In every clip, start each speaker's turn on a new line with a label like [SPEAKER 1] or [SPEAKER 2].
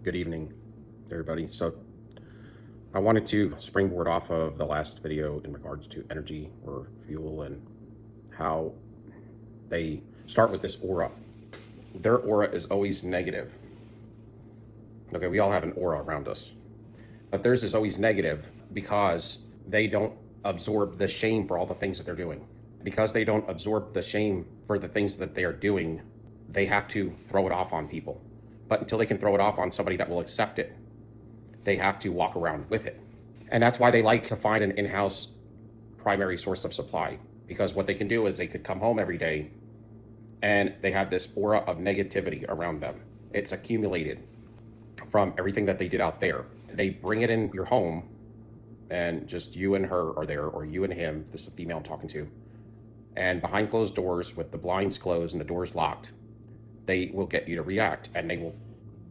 [SPEAKER 1] Good evening, everybody. So I wanted to springboard off of the last video in regards to energy or fuel and how they start with this aura. Their aura is always negative. Okay, we all have an aura around us, but theirs is always negative because they don't absorb the shame for all the things that they're doing. Because they don't absorb the shame for the things that they are doing, they have to throw it off on people. But until they can throw it off on somebody that will accept it, they have to walk around with it. And that's why they like to find an in-house primary source of supply, because what they can do is they could come home every day and they have this aura of negativity around them. It's accumulated from everything that they did out there. They bring it in your home, and just you and her are there, or you and him. This is the female I'm talking to. And behind closed doors, with the blinds closed and the doors locked, they will get you to react, and they will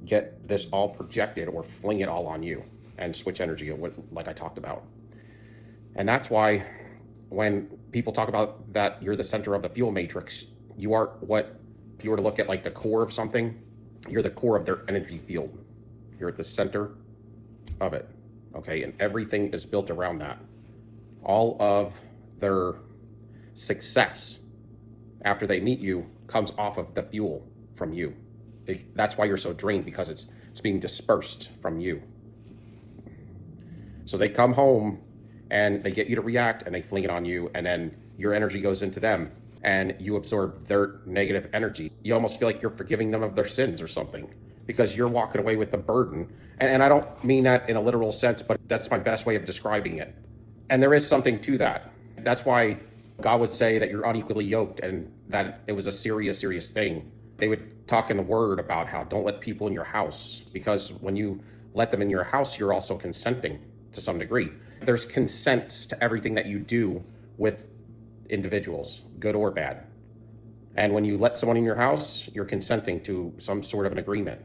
[SPEAKER 1] get this all projected or fling it all on you and switch energy, like I talked about. And that's why when people talk about that you're the center of the fuel matrix, you are what, if you were to look at like the core of something, you're the core of their energy field. You're at the center of it, okay? And everything is built around that. All of their success after they meet you comes off of the fuel from you. That's why you're so drained, because it's being dispersed from you. So they come home and they get you to react and they fling it on you, and then your energy goes into them and you absorb their negative energy. You almost feel like you're forgiving them of their sins or something, because you're walking away with the burden. And I don't mean that in a literal sense, but that's my best way of describing it. And there is something to that. That's why God would say that you're unequally yoked, and that it was a serious, serious thing. They would talk in the word about how don't let people in your house, because when you let them in your house, you're also consenting to some degree. There's consents to everything that you do with individuals, good or bad. And when you let someone in your house, you're consenting to some sort of an agreement.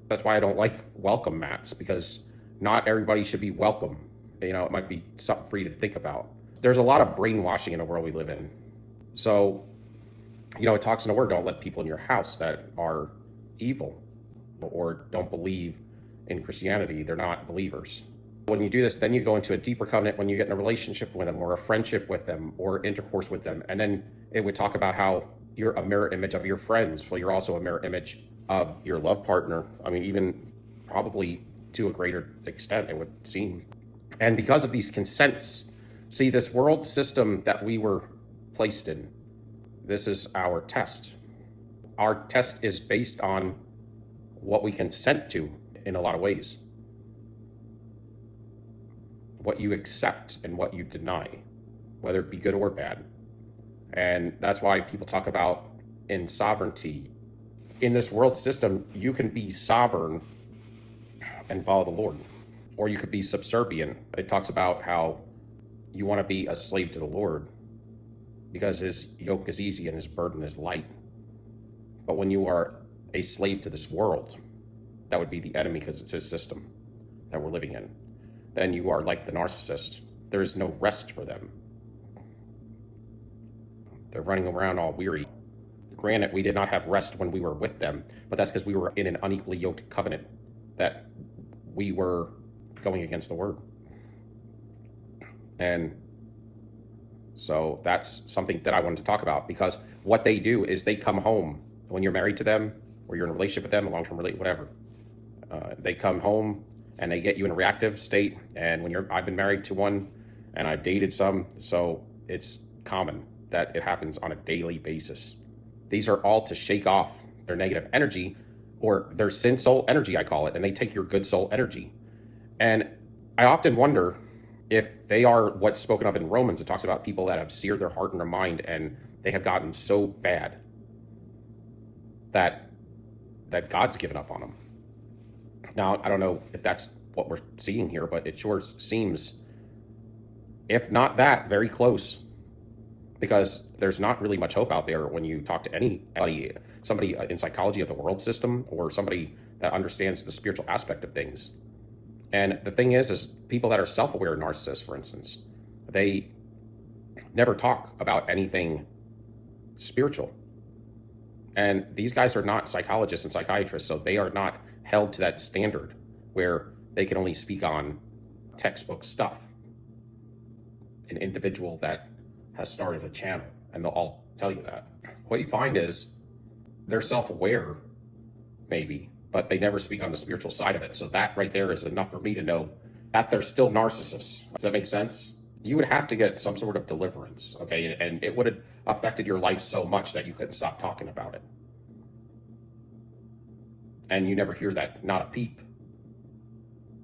[SPEAKER 1] That's why I don't like welcome mats, because not everybody should be welcome. You know, it might be something for you to think about. There's a lot of brainwashing in the world we live in. So, you know, it talks in the word, don't let people in your house that are evil or don't believe in Christianity. They're not believers. When you do this, then you go into a deeper covenant when you get in a relationship with them, or a friendship with them, or intercourse with them. And then it would talk about how you're a mirror image of your friends. Well, you're also a mirror image of your love partner. I mean, even probably to a greater extent, it would seem. And because of these consents, see, this world system that we were placed in, this is our test. Our test is based on what we consent to in a lot of ways. What you accept and what you deny, whether it be good or bad. And that's why people talk about in sovereignty. In this world system, you can be sovereign and follow the Lord, or you could be subservient. It talks about how you want to be a slave to the Lord because his yoke is easy and his burden is light. But when you are a slave to this world, that would be the enemy, because it's his system that we're living in. Then you are like the narcissist. There is no rest for them. They're running around all weary. Granted, we did not have rest when we were with them, but that's because we were in an unequally yoked covenant, that we were going against the word. And so that's something that I wanted to talk about, because what they do is they come home when you're married to them, or you're in a relationship with them, a long-term relationship, whatever. They come home and they get you in a reactive state. And when I've been married to one and I've dated some, so it's common that it happens on a daily basis. These are all to shake off their negative energy, or their sin soul energy, I call it, and they take your good soul energy. And I often wonder if they are what's spoken of in Romans. It talks about people that have seared their heart and their mind, and they have gotten so bad that God's given up on them. Now, I don't know if that's what we're seeing here, but it sure seems, if not that, very close. Because there's not really much hope out there when you talk to anybody, somebody in psychology of the world system, or somebody that understands the spiritual aspect of things. And the thing is people that are self-aware narcissists, for instance, they never talk about anything spiritual. And these guys are not psychologists and psychiatrists, so they are not held to that standard. where they can only speak on textbook stuff. An individual that has started a channel, and they'll all tell you that. What you find is they're self-aware, maybe, but they never speak on the spiritual side of it. So that right there is enough for me to know that they're still narcissists. Does that make sense? You would have to get some sort of deliverance, okay? And it would have affected your life so much that you couldn't stop talking about it. And you never hear that, not a peep.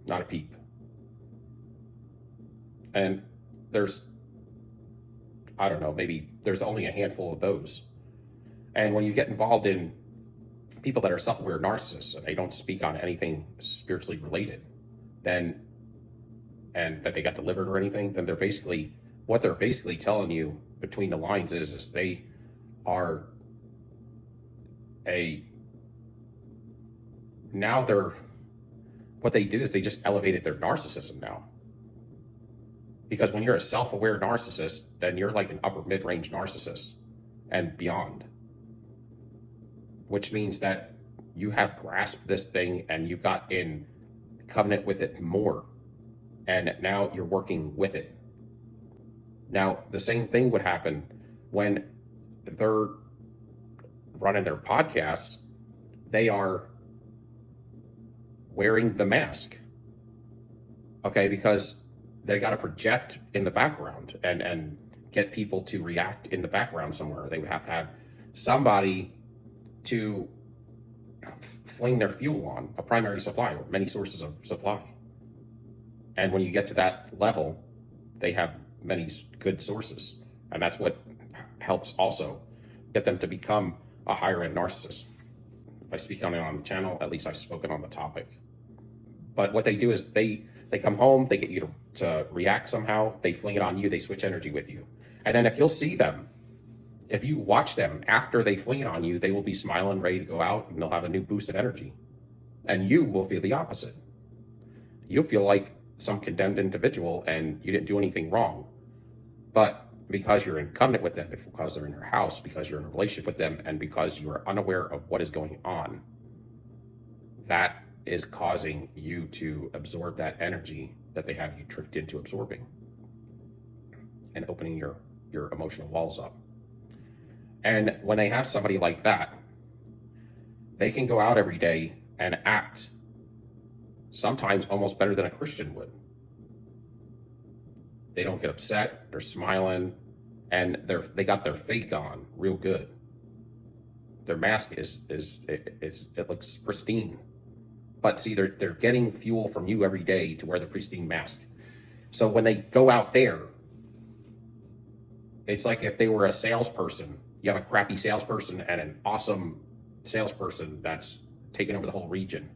[SPEAKER 1] Not a peep. And there's, I don't know, maybe there's only a handful of those. And when you get involved in people that are self-aware narcissists and they don't speak on anything spiritually related, then, and that they got delivered or anything, then they're basically, what they're basically telling you between the lines is they are now they're, what they did is they just elevated their narcissism now. Because when you're a self-aware narcissist, then you're like an upper mid-range narcissist and beyond. Which means that you have grasped this thing and you've got in covenant with it more. And now you're working with it. Now, the same thing would happen when they're running their podcasts. They are wearing the mask. Okay, because they got to project in the background and get people to react in the background somewhere. They would have to have somebody to fling their fuel on, a primary supply or many sources of supply. And when you get to that level, they have many good sources. And that's what helps also get them to become a higher end narcissist. If I speak on it on the channel, at least I've spoken on the topic. But what they do is they come home, they get you to react somehow, they fling it on you, they switch energy with you. And then if you'll see them, if you watch them after they fling it on you, they will be smiling, ready to go out, and they'll have a new boost of energy. And you will feel the opposite. You'll feel like some condemned individual and you didn't do anything wrong. But because you're in covenant with them, because they're in your house, because you're in a relationship with them, and because you are unaware of what is going on, that is causing you to absorb that energy that they have you tricked into absorbing and opening your emotional walls up. And when they have somebody like that, they can go out every day and act sometimes almost better than a Christian would. They don't get upset, they're smiling, and they got their fake on real good. Their mask it looks pristine. But see, they're getting fuel from you every day to wear the pristine mask. So when they go out there, it's like if they were a salesperson. You have a crappy salesperson and an awesome salesperson that's taken over the whole region.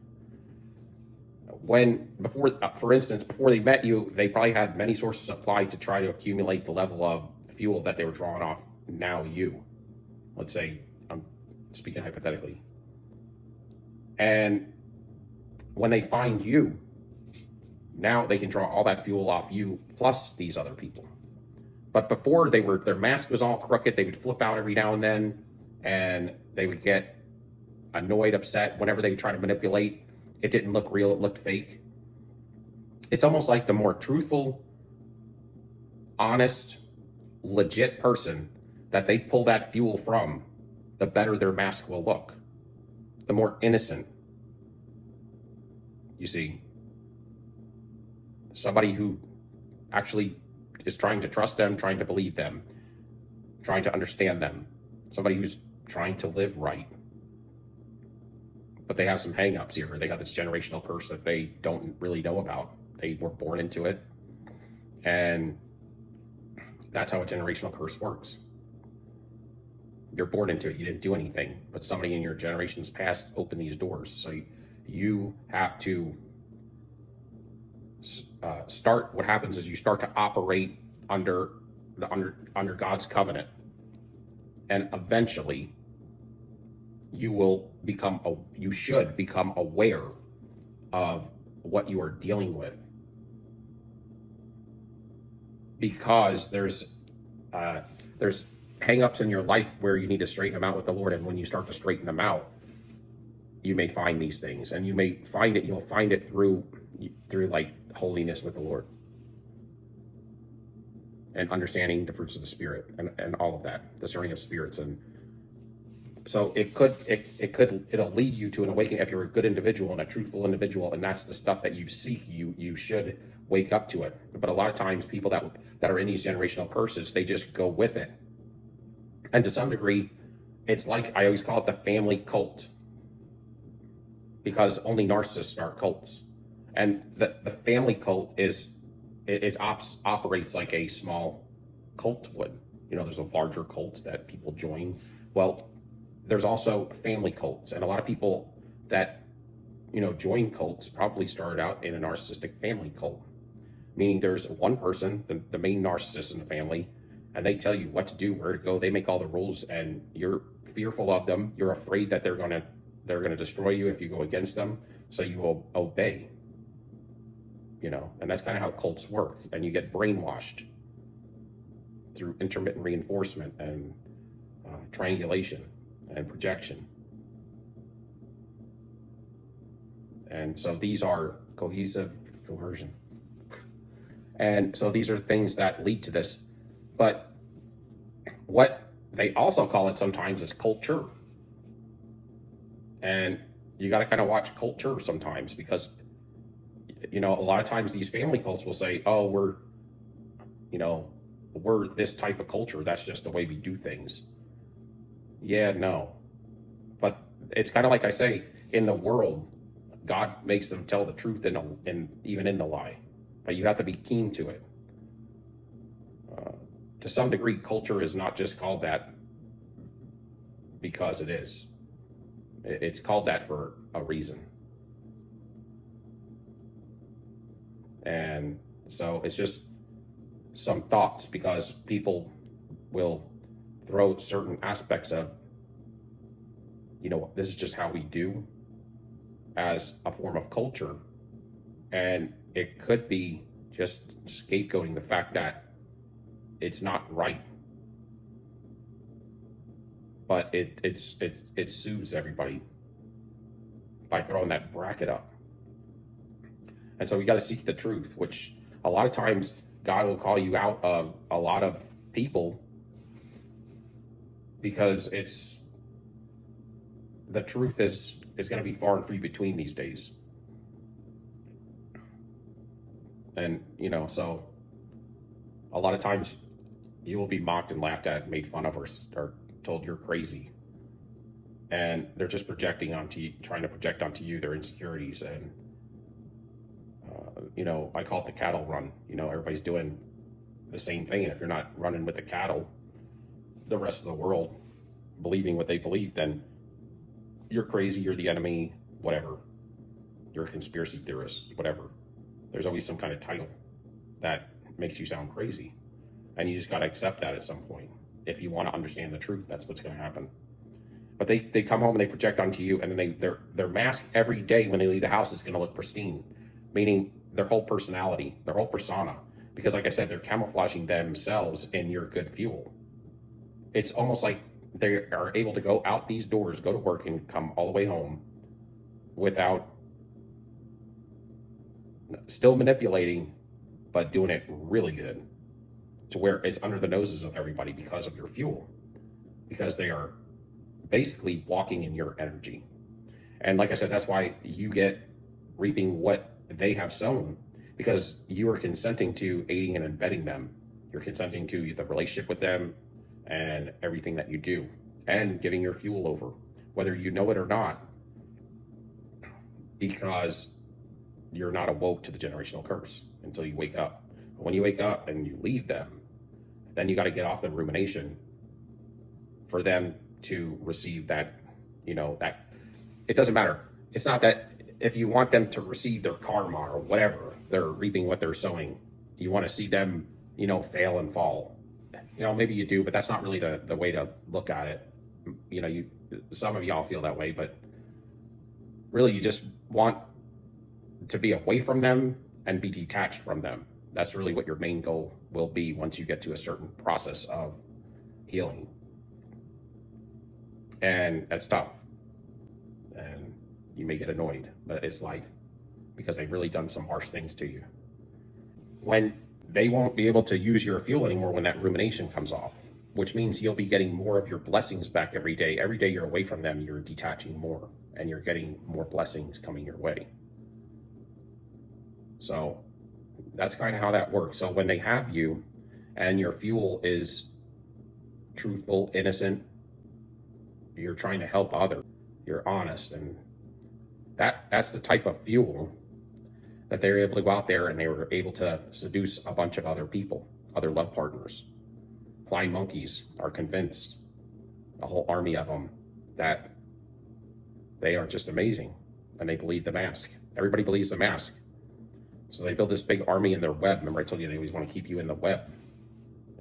[SPEAKER 1] For instance, before they met you, they probably had many sources of supply to try to accumulate the level of fuel that they were drawing off now you. Let's say, I'm speaking hypothetically. And when they find you, now they can draw all that fuel off you plus these other people. But before their mask was all crooked, they would flip out every now and then, and they would get annoyed, upset whenever they would try to manipulate. It didn't look real, it looked fake. It's almost like the more truthful, honest, legit person that they pull that fuel from, the better their mask will look. The more innocent. You see, somebody who actually is trying to trust them, trying to believe them, trying to understand them. Somebody who's trying to live right. But they have some hang-ups here. They got this generational curse that they don't really know about. They were born into it. And that's how a generational curse works. You're born into it. You didn't do anything. But somebody in your generations past opened these doors. So you have to start. What happens is you start to operate under God's covenant. And eventually you should become aware of what you are dealing with, because there's hang-ups in your life where you need to straighten them out with the Lord. And when you start to straighten them out, you may find these things, and you'll find it through like holiness with the Lord and understanding the fruits of the Spirit and all of that, discerning of spirits. And so it'll lead you to an awakening if you're a good individual and a truthful individual, and that's the stuff that you seek. You should wake up to it. But a lot of times people that are in these generational curses, they just go with it. And to some degree, it's like, I always call it the family cult, because only narcissists start cults. And the family cult operates like a small cult would. There's a larger cults that people join. Well, there's also family cults, and a lot of people that join cults probably started out in a narcissistic family cult, meaning there's one person, the main narcissist in the family, and they tell you what to do, where to go. They make all the rules, and you're fearful of them. You're afraid that they're gonna destroy you if you go against them, so you will obey. And that's kind of how cults work, and you get brainwashed through intermittent reinforcement and triangulation and projection. And so these are cohesive coercion. And so these are things that lead to this. But what they also call it sometimes is culture. And you got to kind of watch culture sometimes, because a lot of times these family cults will say, oh, we're this type of culture. That's just the way we do things. Yeah, no. But it's kind of like I say, in the world, God makes them tell the truth and even in the lie. But you have to be keen to it. To some degree, culture is not just called that because it is. It's called that for a reason. And so it's just some thoughts, because people will throw certain aspects of, this is just how we do, as a form of culture. And it could be just scapegoating the fact that it's not right. But it soothes everybody by throwing that bracket up. And so we got to seek the truth, which a lot of times God will call you out of a lot of people, because the truth is going to be far and few between these days. And, so a lot of times you will be mocked and laughed at, made fun of, or told you're crazy. And they're just projecting onto you, trying to project onto you their insecurities. And, I call it the cattle run. Everybody's doing the same thing. And if you're not running with the cattle, the rest of the world believing what they believe, then you're crazy, you're the enemy, whatever. You're a conspiracy theorist, whatever. There's always some kind of title that makes you sound crazy. And you just got to accept that at some point. If you want to understand the truth, that's what's going to happen. But they come home and they project onto you, and then their mask every day when they leave the house is going to look pristine, meaning their whole personality, their whole persona. Because like I said, they're camouflaging themselves in your good fuel. It's almost like they are able to go out these doors, go to work, and come all the way home without still manipulating, but doing it really good, to where it's under the noses of everybody because of your fuel, because they are basically walking in your energy. And like I said, that's why you get reaping what they have sown, because you are consenting to aiding and abetting them. You're consenting to the relationship with them and everything that you do, and giving your fuel over, whether you know it or not, because you're not awoke to the generational curse until you wake up. When you wake up and you leave them, then you got to get off the rumination for them to receive that, that it doesn't matter. It's not that if you want them to receive their karma or whatever, they're reaping what they're sowing. You want to see them, fail and fall. Maybe you do, but that's not really the way to look at it. Some of y'all feel that way, but really you just want to be away from them and be detached from them. That's really what your main goal will be once you get to a certain process of healing. And that's tough. And you may get annoyed, but it's life because they've really done some harsh things to you. When they won't be able to use your fuel anymore when that rumination comes off, which means you'll be getting more of your blessings back every day. Every day you're away from them, you're detaching more and you're getting more blessings coming your way. So that's kind of how that works. So when they have you and your fuel is truthful, innocent, you're trying to help others, you're honest, and that's the type of fuel that they were able to go out there and they were able to seduce a bunch of other people, other love partners. Flying monkeys are convinced, a whole army of them, that they are just amazing and they believe the mask. Everybody believes the mask. So they build this big army in their web. Remember I told you they always want to keep you in the web.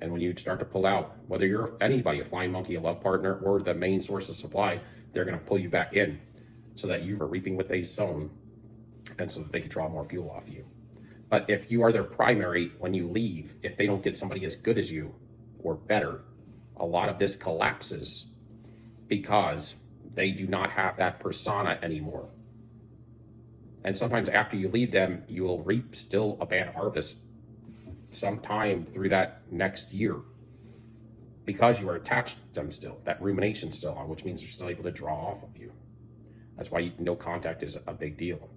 [SPEAKER 1] And when you start to pull out, whether you're anybody, a flying monkey, a love partner, or the main source of supply, they're going to pull you back in so that you are reaping what they've sown and so that they can draw more fuel off you. But if you are their primary, when you leave, if they don't get somebody as good as you or better, a lot of this collapses because they do not have that persona anymore. And sometimes after you leave them, you will reap still a bad harvest sometime through that next year because you are attached to them still, that rumination still on, which means they're still able to draw off of you. That's why no contact is a big deal.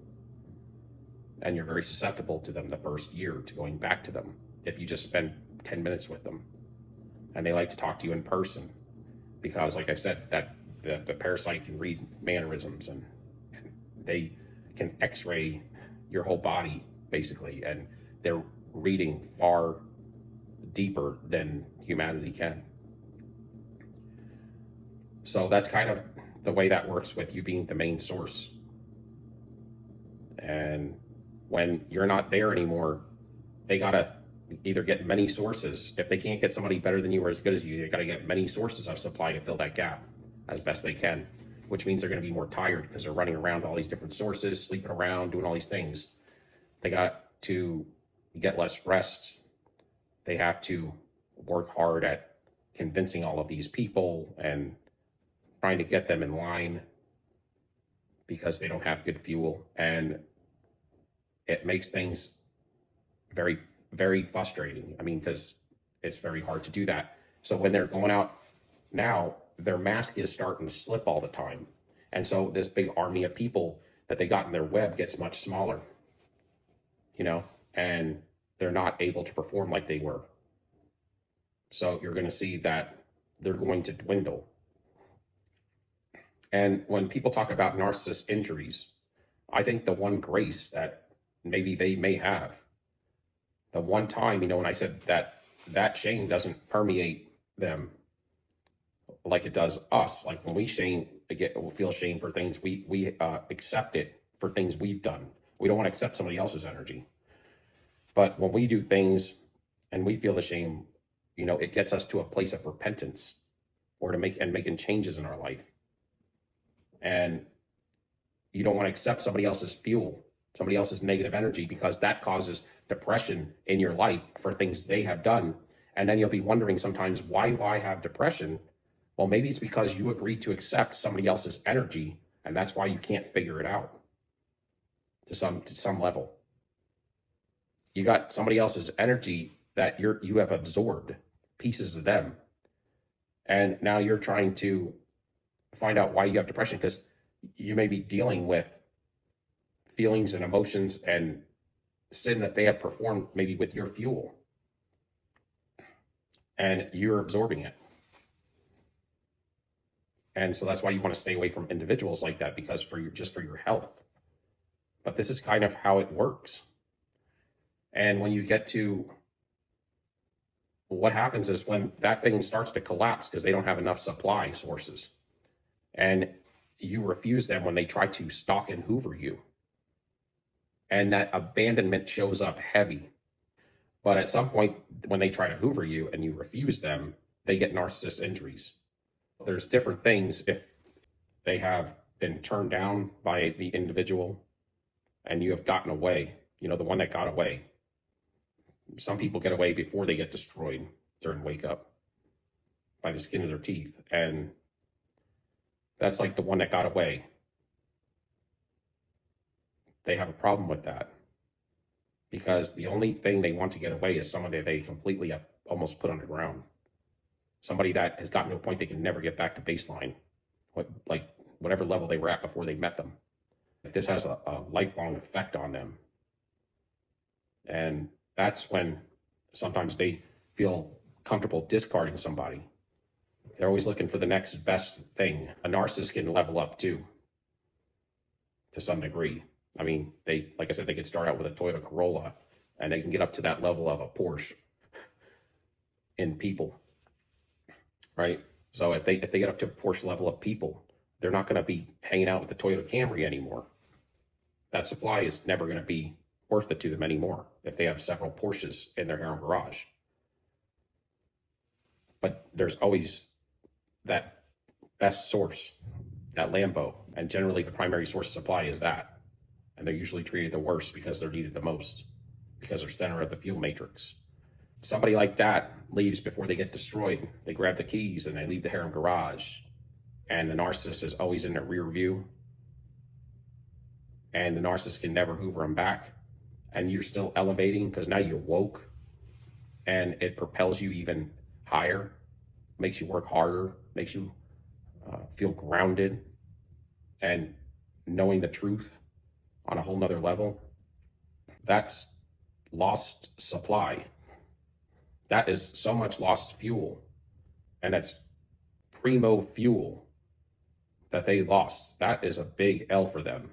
[SPEAKER 1] And you're very susceptible to them the first year to going back to them if you just spend 10 minutes with them. And they like to talk to you in person because, like I said, that the parasite can read mannerisms and they can x-ray your whole body basically, and they're reading far deeper than humanity can. So that's kind of the way that works with you being the main source. And when you're not there anymore, they gotta either get many sources. If they can't get somebody better than you or as good as you, they gotta get many sources of supply to fill that gap as best they can, which means they're gonna be more tired because they're running around all these different sources, sleeping around, doing all these things. They got to get less rest. They have to work hard at convincing all of these people and trying to get them in line because they don't have good fuel. And it makes things very, very frustrating. I mean, because it's very hard to do that. So when they're going out now, their mask is starting to slip all the time. And so this big army of people that they got in their web gets much smaller, you know, and they're not able to perform like they were. So you're going to see that they're going to dwindle. And when people talk about narcissist injuries, I think the one grace that maybe they may have, the one time, you know, when I said that shame doesn't permeate them like it does us. Like when we feel shame for things, we accept it for things we've done. We don't want to accept somebody else's energy. But when we do things and we feel the shame, you know, it gets us to a place of repentance or to making changes in our life. And you don't want to accept somebody else's fuel, somebody else's negative energy, because that causes depression in your life for things they have done. And then you'll be wondering sometimes, why do I have depression? Well, maybe it's because you agreed to accept somebody else's energy, and that's why you can't figure it out to some level. You got somebody else's energy that you have absorbed pieces of them. And now you're trying to find out why you have depression, because you may be dealing with feelings and emotions and sin that they have performed maybe with your fuel. And you're absorbing it. And so that's why you want to stay away from individuals like that, because just for your health. But this is kind of how it works. And when you get to what happens is when that thing starts to collapse because they don't have enough supply sources, and you refuse them when they try to stalk and hoover you, and that abandonment shows up heavy. But at some point, when they try to hoover you and you refuse them, they get narcissist injuries. There's different things if they have been turned down by the individual and you have gotten away, you know, the one that got away. Some people get away before they get destroyed during wake up by the skin of their teeth. And that's like the one that got away. they have a problem with that, because the only thing they want to get away is somebody they completely almost put underground. Somebody that has gotten to a point they can never get back to baseline, like whatever level they were at before they met them. This has a lifelong effect on them. And that's when sometimes they feel comfortable discarding somebody. They're always looking for the next best thing. A narcissist can level up too, to some degree. I mean, like I said, they could start out with a Toyota Corolla and they can get up to that level of a Porsche in people, right? So if they get up to a Porsche level of people, they're not going to be hanging out with the Toyota Camry anymore. That supply is never going to be worth it to them anymore if they have several Porsches in their harem garage. But there's always that best source, that Lambo, and generally the primary source of supply is that. And they're usually treated the worst because they're needed the most, because they're center of the fuel matrix. Somebody like that leaves before they get destroyed. They grab the keys and they leave the harem garage, and the narcissist is always in their rear view, and the narcissist can never hoover them back. And you're still elevating because now you're woke, and it propels you even higher, makes you work harder, makes you feel grounded and knowing the truth on a whole nother level. That's lost supply. That is so much lost fuel, and that's primo fuel that they lost. That is a big L for them.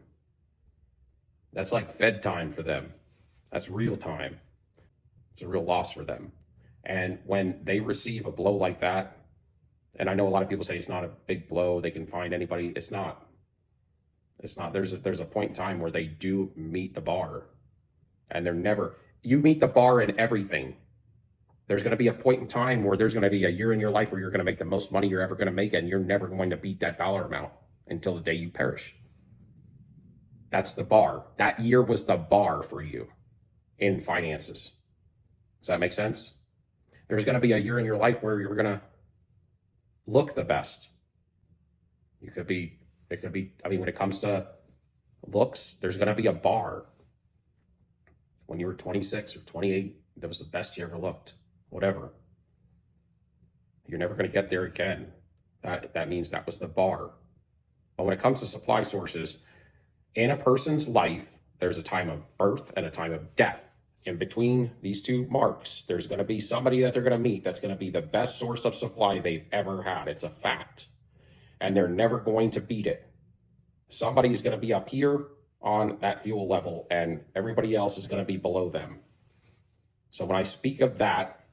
[SPEAKER 1] That's like Fed time for them. That's real time. It's a real loss for them. And when they receive a blow like that, and I know a lot of people say it's not a big blow, they can find anybody. It's not. It's not. There's a point in time where they do meet the bar, and they're never, you meet the bar in everything. There's going to be a point in time where there's going to be a year in your life where you're going to make the most money you're ever going to make, and you're never going to beat that dollar amount until the day you perish. That's the bar. That year was the bar for you in finances. Does that make sense? There's going to be a year in your life where you're going to look the best. It could be, I mean, when it comes to looks, there's going to be a bar. When you were 26 or 28, that was the best you ever looked, whatever. You're never going to get there again. That means that was the bar. But when it comes to supply sources, in a person's life, there's a time of birth and a time of death. In between these two marks, there's going to be somebody that they're going to meet that's going to be the best source of supply they've ever had. It's a fact. And they're never going to beat it. Somebody's going to be up here on that fuel level, and everybody else is going to be below them. So when I speak of that,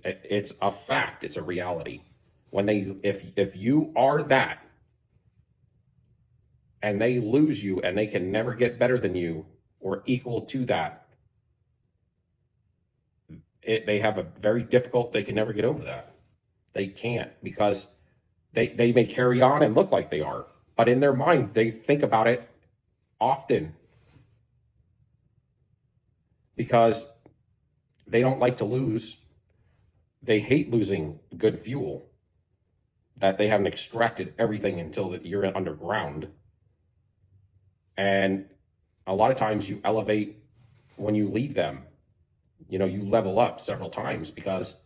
[SPEAKER 1] it's a fact. It's a reality. When if you are that, and they lose you, and they can never get better than you or equal to that, they have a very difficult, they can never get over that. They can't, because they may carry on and look like they are, but in their mind, they think about it often, because they don't like to lose. They hate losing good fuel, that they haven't extracted everything until you're underground. And a lot of times you elevate when you leave them. You know, you level up several times because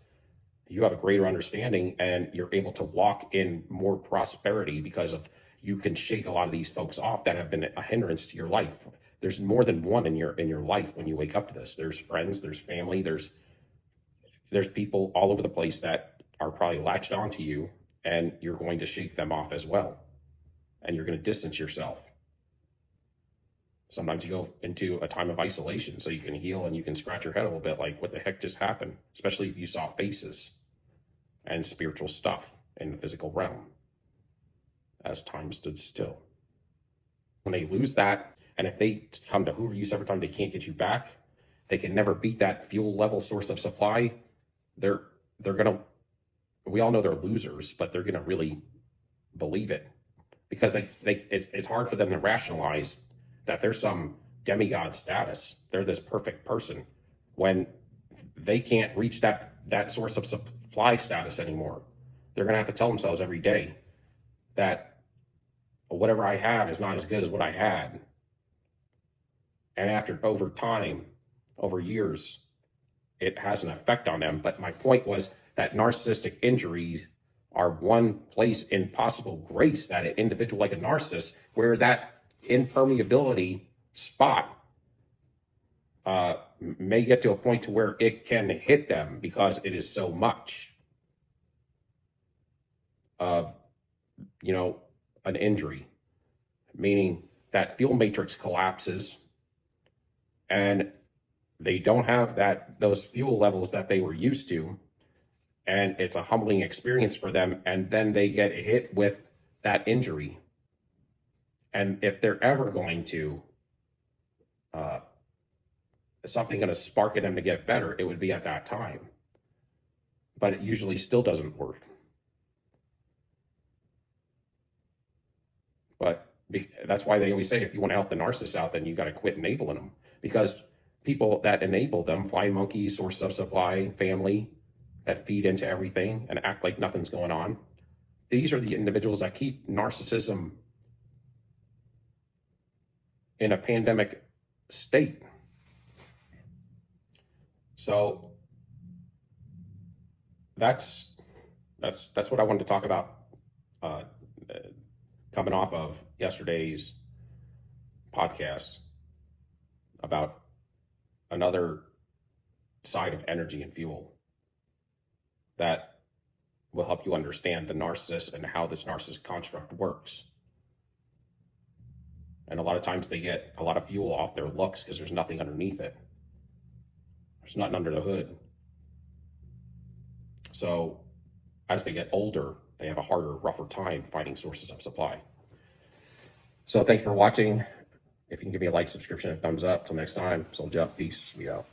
[SPEAKER 1] you have a greater understanding, and you're able to walk in more prosperity because of, you can shake a lot of these folks off that have been a hindrance to your life. There's more than one in your life when you wake up to this. There's friends, there's family, there's people all over the place that are probably latched onto you, and you're going to shake them off as well. And you're going to distance yourself. Sometimes you go into a time of isolation so you can heal, and you can scratch your head a little bit like, what the heck just happened? Especially if you saw faces and spiritual stuff in the physical realm as time stood still. When they lose that, and if they come to hoover you several times, they can't get you back. They can never beat that fuel level source of supply. They're gonna, we all know they're losers, but they're gonna really believe it, because it's hard for them to rationalize that there's some demigod status. They're this perfect person when they can't reach that source of supply status anymore. They're gonna have to tell themselves every day that whatever I have is not as good as what I had. And over time, over years, it has an effect on them. But my point was that narcissistic injuries are one place in possible grace that an individual like a narcissist, where that impermeability spot may get to a point to where it can hit them because it is so much of, an injury, meaning that fuel matrix collapses and they don't have those fuel levels that they were used to, and it's a humbling experience for them, and then they get hit with that injury. And if they're ever going to something going to spark in them to get better, it would be at that time. But it usually still doesn't work. But that's why they always say, if you want to help the narcissist out, then you got to quit enabling them, because people that enable them, flying monkeys, source of supply, family that feed into everything and act like nothing's going on, these are the individuals that keep narcissism in a pandemic state. So that's what I wanted to talk about, coming off of yesterday's podcast about another side of energy and fuel that will help you understand the narcissist and how this narcissist construct works. And a lot of times they get a lot of fuel off their looks because there's nothing underneath it. There's nothing under the hood. So as they get older, they have a harder, rougher time finding sources of supply. So thanks for watching. If you can give me a like, subscription, and thumbs up. Till next time, soldier up. Peace. We out.